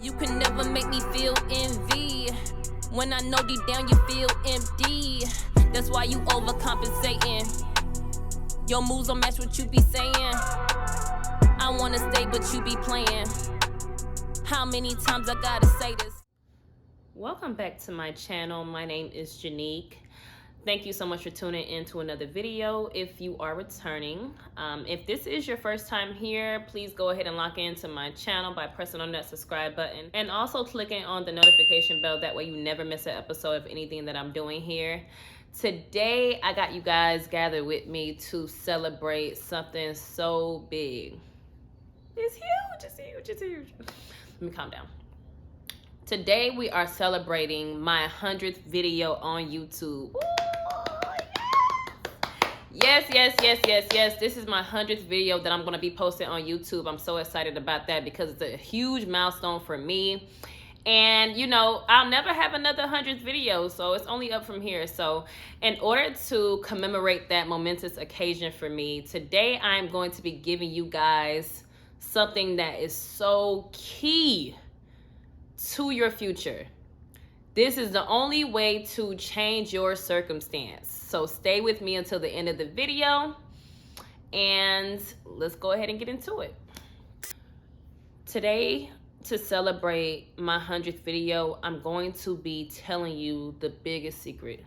You can never make me feel envy. When I know deep down you feel empty. That's why you overcompensating. Your moves don't match what you be saying. I wanna stay, but you be playing. How many times I gotta say this? Welcome back to my channel. My name is Janique. Thank you so much for tuning in to another video. If you are returning, if this is your first time here, please go ahead and lock into my channel by pressing on that subscribe button and also clicking on the notification bell. That way you never miss an episode of anything that I'm doing here. Today, I got you guys gathered with me to celebrate something so big. It's huge, it's huge, it's huge. Let me calm down. Today, we are celebrating my 100th video on YouTube. Ooh, yes. Yes. This is my 100th video that I'm going to be posting on YouTube. I'm so excited about that because it's a huge milestone for me. And, you know, I'll never have another 100th video, so it's only up from here. So in order to commemorate that momentous occasion for me, today I'm going to be giving you guys something that is so key to your future. This is the only way to change your circumstance. So stay with me until the end of the video and let's go ahead and get into it. Today, to celebrate my 100th video, I'm going to be telling you the biggest secret.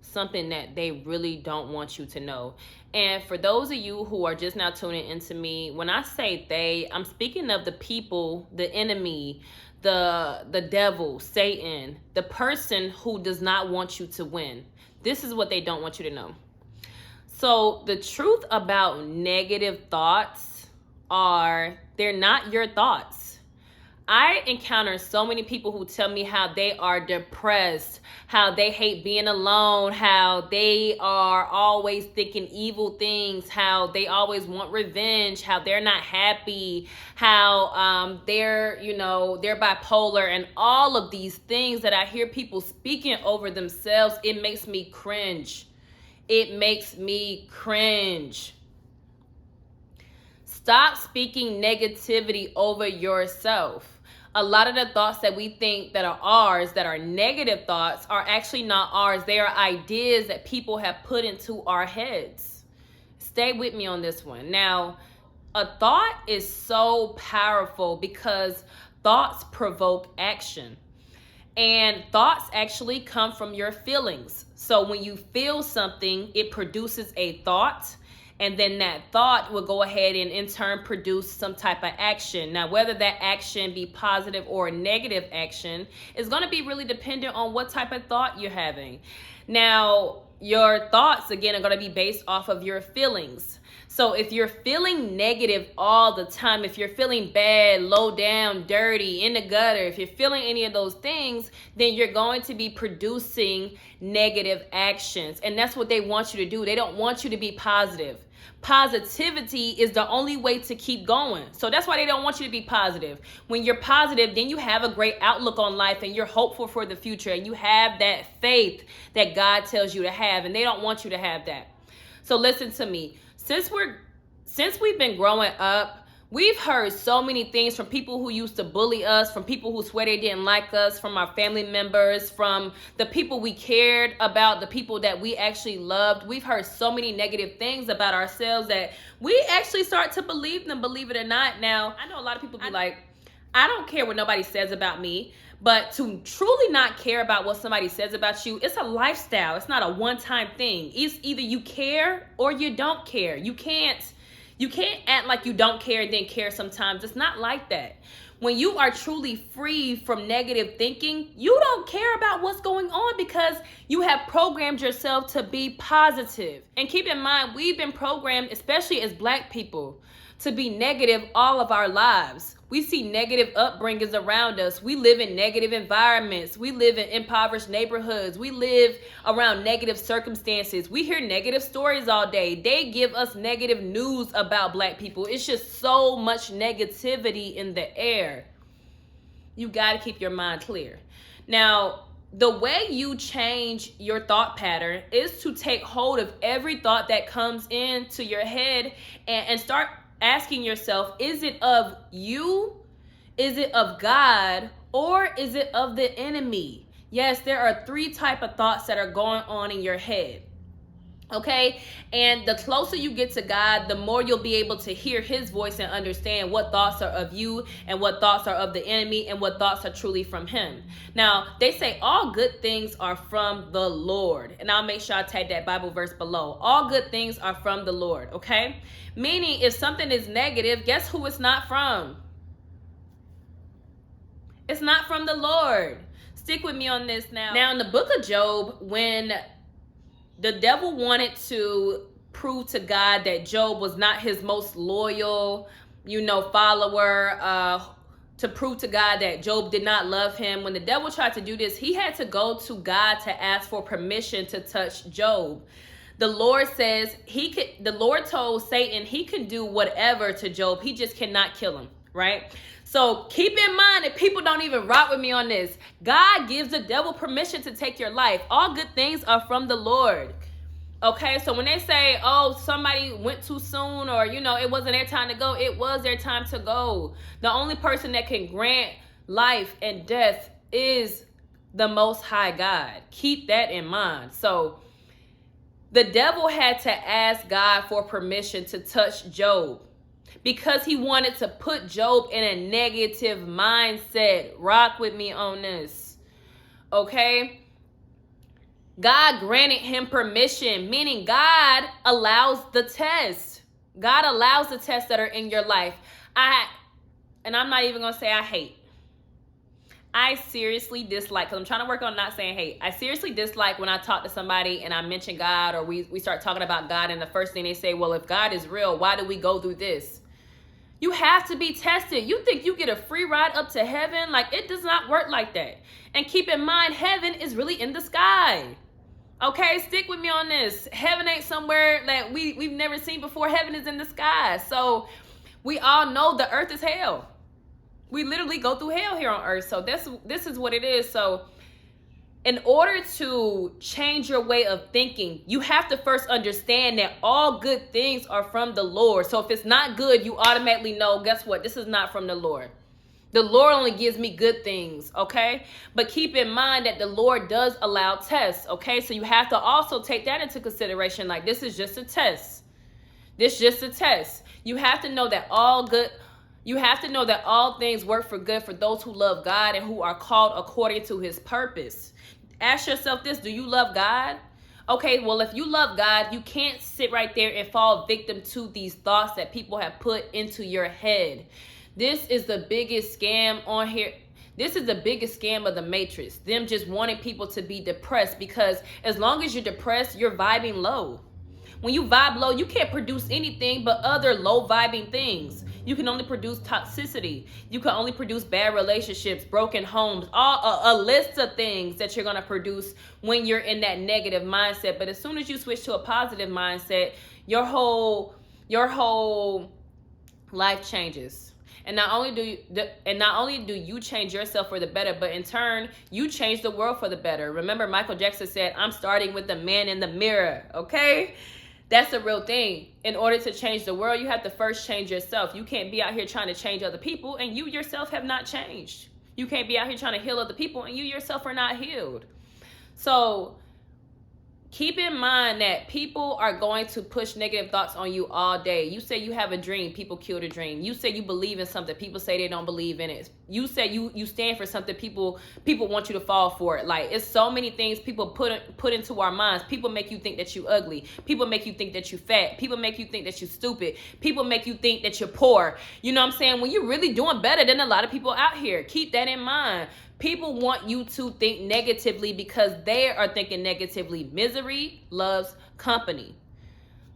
Something that they really don't want you to know. And for those of you who are just now tuning into me, when I say they, I'm speaking of the people, the enemy, the devil, Satan, the person who does not want you to win. This is what they don't want you to know. So the truth about negative thoughts are they're not your thoughts. I encounter so many people who tell me how they are depressed, how they hate being alone, how they are always thinking evil things, how they always want revenge, how they're not happy, how they're bipolar, and all of these things that I hear people speaking over themselves. It makes me cringe. It makes me cringe. Stop speaking negativity over yourself. A lot of the thoughts that we think that are ours, that are negative thoughts, are actually not ours. They are ideas that people have put into our heads. Stay with me on this one. Now, a thought is so powerful because thoughts provoke action. And thoughts actually come from your feelings. So when you feel something, it produces a thought. And then that thought will go ahead and in turn produce some type of action. Now, whether that action be positive or negative action is going to be really dependent on what type of thought you're having. Now, your thoughts, again, are going to be based off of your feelings. So if you're feeling negative all the time, if you're feeling bad, low down, dirty, in the gutter, if you're feeling any of those things, then you're going to be producing negative actions. And that's what they want you to do. They don't want you to be positive. Positivity is the only way to keep going. So that's why they don't want you to be positive. When you're positive, then you have a great outlook on life and you're hopeful for the future and you have that faith that God tells you to have, and they don't want you to have that. So listen to me. Since we've been growing up, we've heard so many things from people who used to bully us, from people who swear they didn't like us, from our family members, from the people we cared about, the people that we actually loved. We've heard so many negative things about ourselves that we actually start to believe them, believe it or not. Now, I know a lot of people be like, I don't care what nobody says about me. But to truly not care about what somebody says about you, it's a lifestyle. It's not a one-time thing. It's either you care or you don't care. You can't act like you don't care and then care sometimes. It's not like that. When you are truly free from negative thinking, you don't care about what's going on because you have programmed yourself to be positive. And keep in mind, we've been programmed, especially as Black people, to be negative all of our lives. We see negative upbringings around us. We live in negative environments. We live in impoverished neighborhoods. We live around negative circumstances. We hear negative stories all day. They give us negative news about Black people. It's just so much negativity in the air. You got to keep your mind clear. Now, the way you change your thought pattern is to take hold of every thought that comes into your head and start asking yourself, is it of you? Is it of God or is it of the enemy? Yes, there are 3 type of thoughts that are going on in your head. Okay, and the closer you get to God, the more you'll be able to hear his voice and understand what thoughts are of you and what thoughts are of the enemy and what thoughts are truly from him. Now, they say all good things are from the Lord. And I'll make sure I tag that Bible verse below. All good things are from the Lord, okay? Meaning if something is negative, guess who it's not from? It's not from the Lord. Stick with me on this now. Now, in the book of Job, when the devil wanted to prove to God that Job was not his most loyal, follower, to prove to God that Job did not love him. When the devil tried to do this, he had to go to God to ask for permission to touch Job. The Lord says the Lord told Satan he can do whatever to Job. He just cannot kill him, right? So keep in mind that people don't even rock with me on this. God gives the devil permission to take your life. All good things are from the Lord. Okay, so when they say, oh, somebody went too soon or, it wasn't their time to go, it was their time to go. The only person that can grant life and death is the Most High God. Keep that in mind. So the devil had to ask God for permission to touch Job, because he wanted to put Job in a negative mindset. Rock with me on this. Okay? God granted him permission, meaning God allows the test. God allows the tests that are in your life. And I'm not even going to say I hate. I seriously dislike, because I'm trying to work on not saying hate. I seriously dislike when I talk to somebody and I mention God, or we start talking about God, and the first thing they say, well, if God is real, why do we go through this? You have to be tested. You think you get a free ride up to heaven? Like, it does not work like that. And keep in mind, heaven is really in the sky. Okay, stick with me on this. Heaven ain't somewhere that we've never seen before. Heaven is in the sky. So we all know the earth is hell. We literally go through hell here on earth. So this is what it is. So in order to change your way of thinking, you have to first understand that all good things are from the Lord. So if it's not good, you automatically know, guess what? This is not from the Lord. The Lord only gives me good things, okay? But keep in mind that the Lord does allow tests, okay? So you have to also take that into consideration. Like, this is just a test. This is just a test. You have to know that all things work for good for those who love God and who are called according to his purpose. Ask yourself this: do you love God? Okay, well, if you love God, you can't sit right there and fall victim to these thoughts that people have put into your head. This is the biggest scam on here. This is the biggest scam of the Matrix. Them just wanting people to be depressed, because as long as you're depressed, you're vibing low. When you vibe low, you can't produce anything but other low vibing things. You can only produce toxicity. You can only produce bad relationships, broken homes, a list of things that you're going to produce when you're in that negative mindset. But as soon as you switch to a positive mindset, your whole life changes. And not only do you change yourself for the better, but in turn, you change the world for the better. Remember, Michael Jackson said, I'm starting with the man in the mirror, okay? That's the real thing. In order to change the world, you have to first change yourself. You can't be out here trying to change other people and you yourself have not changed. You can't be out here trying to heal other people and you yourself are not healed. So keep in mind that people are going to push negative thoughts on you all day. You say you have a dream, people kill the dream. You say you believe in something, people say they don't believe in it. You say you stand for something, people want you to fall for it. Like, it's so many things people put into our minds. People make you think that you ugly. People make you think that you fat. People make you think that you stupid. People make you think that you're poor. You know what I'm saying? When you're really doing better than a lot of people out here. Keep that in mind. People want you to think negatively because they are thinking negatively. Misery loves company.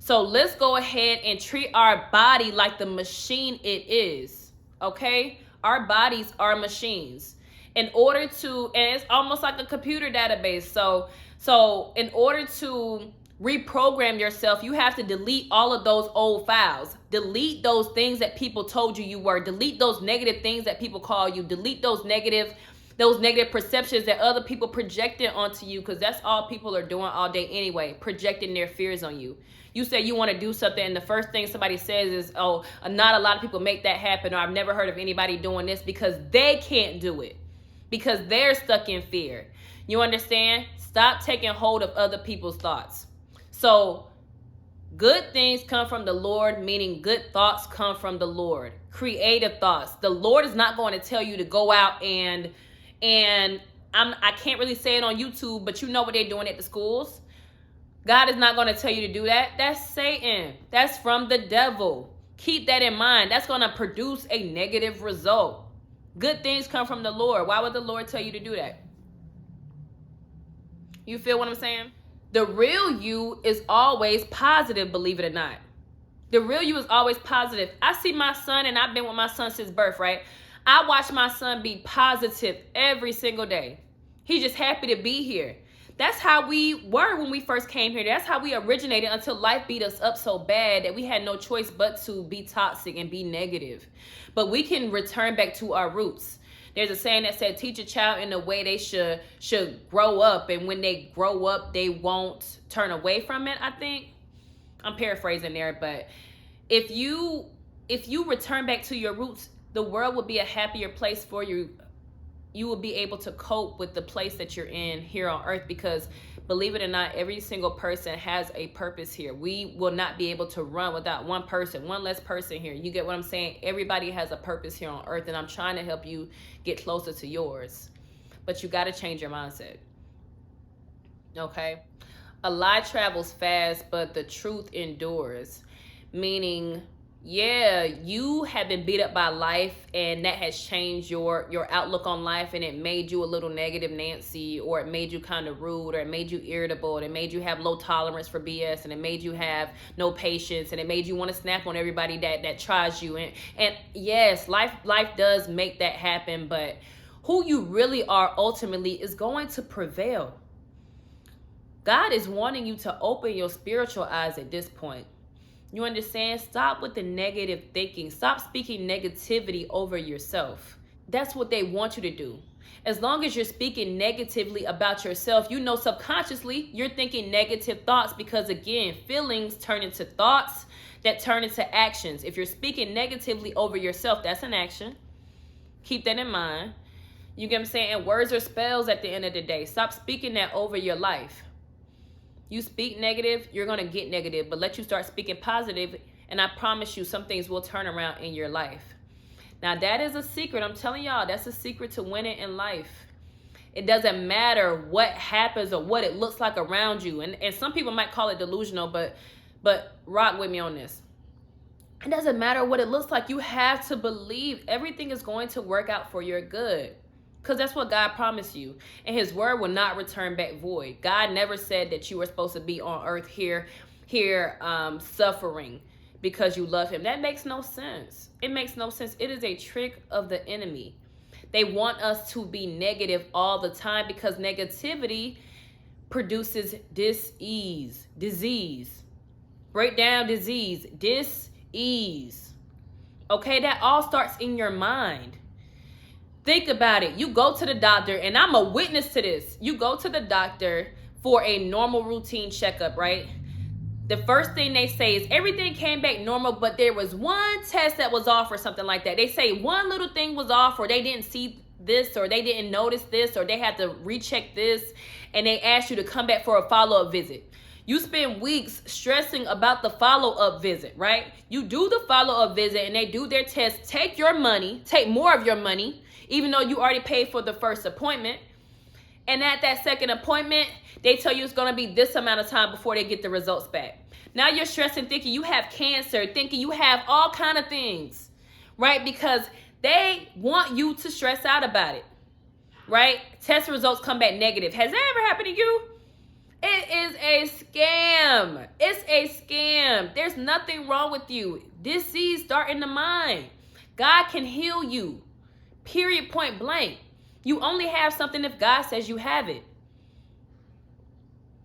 So let's go ahead and treat our body like the machine it is. Okay? Our bodies are machines. In order to, and it's almost like a computer database. So in order to reprogram yourself, you have to delete all of those old files. Delete those things that people told you were. Delete those negative things that people call you. Delete those negative those negative perceptions that other people projected onto you, because that's all people are doing all day anyway, projecting their fears on you. You say you want to do something, and the first thing somebody says is, oh, not a lot of people make that happen, or I've never heard of anybody doing this, because they can't do it, because they're stuck in fear. You understand? Stop taking hold of other people's thoughts. So good things come from the Lord, meaning good thoughts come from the Lord. Creative thoughts. The Lord is not going to tell you to go out and I can't really say it on YouTube, but you know what they're doing at the schools. God is not going to tell you to do that. That's Satan. That's from the devil. Keep that in mind. That's going to produce a negative result. Good things come from the Lord. Why would the Lord tell you to do that? You feel what I'm saying? The real you is always positive, believe it or not. The real you is always positive. I see my son, and I've been with my son since birth, right? I watch my son be positive every single day. He's just happy to be here. That's how we were when we first came here. That's how we originated until life beat us up so bad that we had no choice but to be toxic and be negative. But we can return back to our roots. There's a saying that said, teach a child in the way they should grow up, and when they grow up, they won't turn away from it, I think. I'm paraphrasing there, but if you return back to your roots, the world will be a happier place for you. You will be able to cope with the place that you're in here on earth, because believe it or not, every single person has a purpose here. We will not be able to run without one less person here. You get what I'm saying? Everybody has a purpose here on earth, and I'm trying to help you get closer to yours. But you got to change your mindset. Okay? A lie travels fast, but the truth endures. Meaning, yeah, you have been beat up by life, and that has changed your outlook on life, and it made you a little negative Nancy, or it made you kind of rude, or it made you irritable, and it made you have low tolerance for BS, and it made you have no patience, and it made you want to snap on everybody that tries you. And yes, life does make that happen, but who you really are ultimately is going to prevail. God is wanting you to open your spiritual eyes at this point. You understand? Stop with the negative thinking. Stop speaking negativity over yourself. That's what they want you to do. As long as you're speaking negatively about yourself, you know subconsciously you're thinking negative thoughts, because again, feelings turn into thoughts that turn into actions. If you're speaking negatively over yourself, that's an action. Keep that in mind. You get what I'm saying? And words are spells at the end of the day. Stop speaking that over your life. You speak negative, you're going to get negative, but let you start speaking positive, and I promise you some things will turn around in your life. Now, that is a secret. I'm telling y'all, that's a secret to winning in life. It doesn't matter what happens or what it looks like around you. And some people might call it delusional, but rock with me on this. It doesn't matter what it looks like. You have to believe everything is going to work out for your good. Because that's what God promised you. And his word will not return back void. God never said that you were supposed to be on earth here suffering because you love him. That makes no sense. It makes no sense. It is a trick of the enemy. They want us to be negative all the time, because negativity produces disease. Break down disease. Dis-ease. Okay, that all starts in your mind. Think about it. You go to the doctor, and I'm a witness to this. You go to the doctor for a normal routine checkup, right? The first thing they say is everything came back normal, but there was one test that was off or something like that. They say one little thing was off, or they didn't see this, or they didn't notice this, or they had to recheck this, and they ask you to come back for a follow-up visit. You spend weeks stressing about the follow-up visit, right? You do the follow-up visit, and they do their test, take your money, take more of your money, even though you already paid for the first appointment. And at that second appointment, they tell you it's going to be this amount of time before they get the results back. Now you're stressing, thinking you have cancer, thinking you have all kind of things, right? Because they want you to stress out about it, right? Test results come back negative. Has that ever happened to you? It is a scam. It's a scam. There's nothing wrong with you. Disease start in the mind. God can heal you. Period, point blank. You only have something if God says you have it.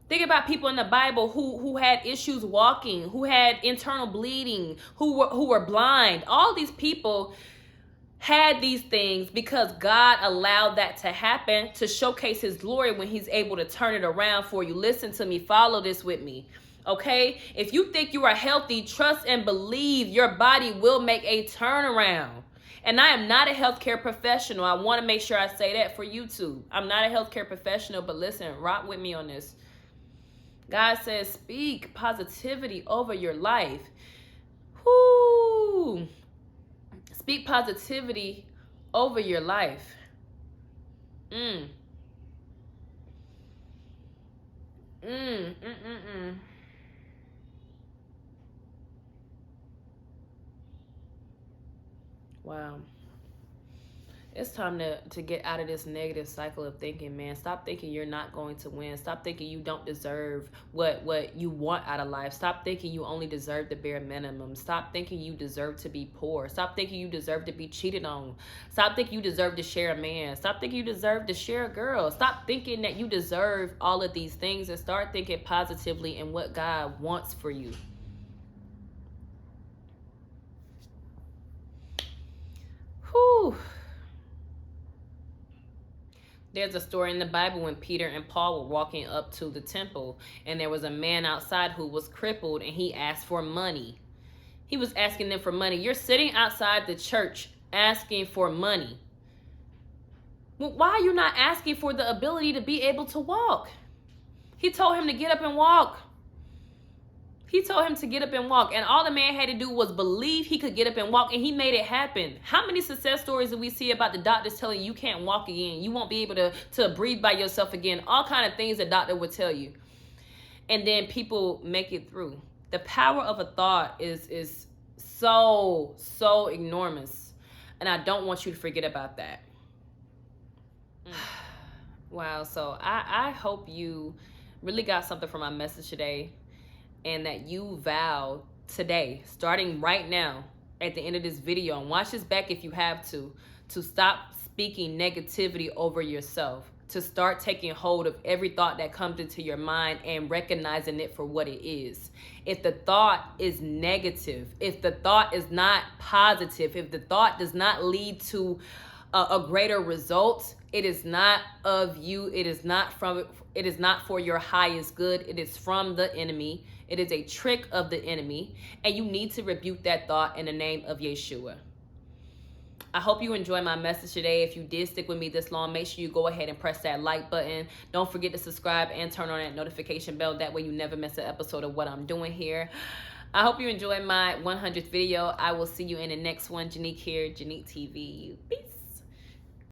Think about people in the Bible who had issues walking, who had internal bleeding, who were blind. All these people had these things because God allowed that to happen to showcase his glory when he's able to turn it around for you. Listen to me. Follow this with me. Okay? If you think you are healthy, trust and believe your body will make a turnaround. And I am not a healthcare professional. I want to make sure I say that for YouTube. I'm not a healthcare professional, but listen, rock with me on this. God says, speak positivity over your life. Whoo! Speak positivity over your life. Wow. It's time to get out of this negative cycle of thinking, man. Stop thinking you're not going to win. Stop thinking you don't deserve what you want out of life. Stop thinking you only deserve the bare minimum. Stop thinking you deserve to be poor. Stop thinking you deserve to be cheated on. Stop thinking you deserve to share a man. Stop thinking you deserve to share a girl. Stop thinking that you deserve all of these things and start thinking positively in what God wants for you. Whew. There's a story in the Bible when Peter and Paul were walking up to the temple, and there was a man outside who was crippled, and he asked for money. He was asking them for money. You're sitting outside the church asking for money. Well, why are you not asking for the ability to be able to walk? He told him to get up and walk. He told him to get up and walk, and all the man had to do was believe he could get up and walk, and he made it happen. How many success stories do we see about the doctors telling you can't walk again? You won't be able to breathe by yourself again. All kind of things the doctor would tell you. And then people make it through. The power of a thought is so enormous, and I don't want you to forget about that. Wow, so I hope you really got something from my message today, and that you vow today, starting right now at the end of this video, and watch this back if you have to stop speaking negativity over yourself, to start taking hold of every thought that comes into your mind and recognizing it for what it is. If the thought is negative, if the thought is not positive, if the thought does not lead to a greater result, it is not of you. It is not for your highest good. It is from the enemy. It is a trick of the enemy, and you need to rebuke that thought in the name of Yeshua. I hope you enjoyed my message today. If you did stick with me this long, make sure you go ahead and press that like button. Don't forget to subscribe and turn on that notification bell. That way you never miss an episode of what I'm doing here. I hope you enjoyed my 100th video. I will see you in the next one. Janique here, Janique TV. Peace.